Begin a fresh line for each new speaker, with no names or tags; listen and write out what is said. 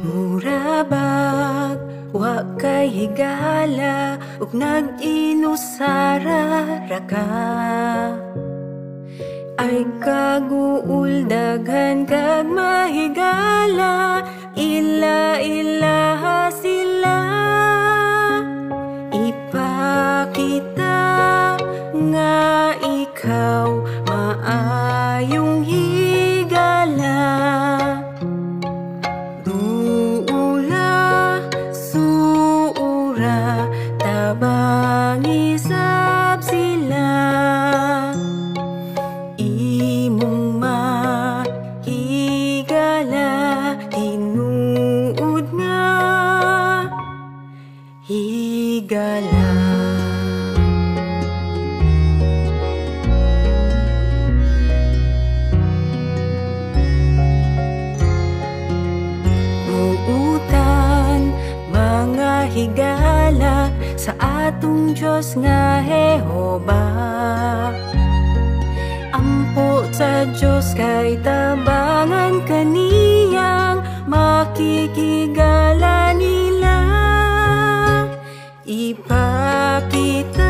Murabag, wa kay higala, ug nag-inusara ra ka. Ay kaguul daghan kag mahigala, ila-ilaha sila. Ipakita nga ikaw maayong higala. Duula, suura, tabang isab sila. Imong mahigala, tinuod nga higala. Buutan, mga higala, sa atong Diyos nga Jehova. Ampo sa Diyos kay tabangan kaniyang makikigala nila. Ipakita